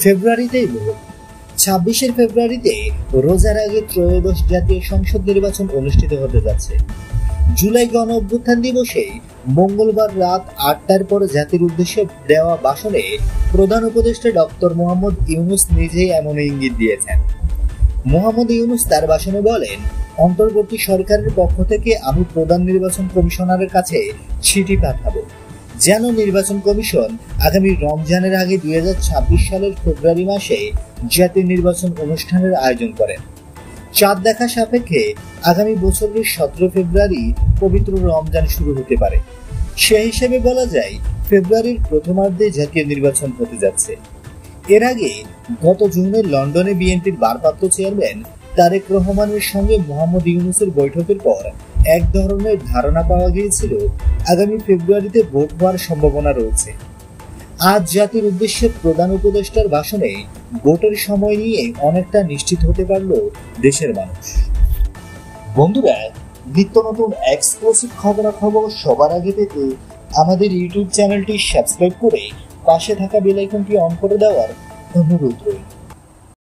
ফেব্রুয়ারিতেই vote. 26 ফেব্রুয়ারিতে রোজার আগে ত্রয়োদশ জাতীয় সংসদ নির্বাচন অনুষ্ঠিত হতে যাচ্ছে। জুলাই গণ অভ্যুত্থান দিবসে মঙ্গলবার রাত 8টার পর জাতির উদ্দেশ্যে দেওয়া ভাষণে প্রধান উপদেষ্টা ডক্টর মোহাম্মদ ইউনূস নিজেই এমন ইঙ্গিত দিয়েছেন। মোহাম্মদ ইউনূস তার ভাষণে বলেন, অন্তর্বর্তী সরকারের পক্ষ থেকে আমি প্রধান নির্বাচন কমিশনারের কাছে চিঠি পাঠাবো যেন নির্বাচন কমিশন আগামী রমজানের আগে 2026 সালের ফেব্রুয়ারি মাসে জাতীয় নির্বাচন অনুষ্ঠানের আয়োজন করেন। চাঁদ দেখা সাপেক্ষে আগামী বছরের 17 ফেব্রুয়ারি পবিত্র রমজান শুরু হতে পারে। সে হিসেবে বলা যায় ফেব্রুয়ারির প্রথমার্ধে জাতীয় নির্বাচন হতে যাচ্ছে। এর আগে গত জুনে লন্ডনে বিএনপির ভারপ্রাপ্ত চেয়ারম্যান তারেক রহমানের সঙ্গে মোহাম্মদ ইউনূসের বৈঠকের পর এক ধরনের ধারণা পাওয়া গিয়েছিল আগামী ফেব্রুয়ারিতে ভোট হওয়ার সম্ভাবনা রয়েছে। আজ জাতির উদ্দেশ্যে প্রধান উপদেষ্টার ভাষণে ভোটের সময় নিয়ে অনেকটা নিশ্চিত হতে পারল দেশের মানুষ। বন্ধুরা, নিত্য নতুন এক্সক্লুসিভ খবরাখবর সবার আগে পেতে আমাদের ইউটিউব চ্যানেলটি সাবস্ক্রাইব করে পাশে থাকা বেল আইকনটি অন করে দেওয়ার অনুরোধ রইল।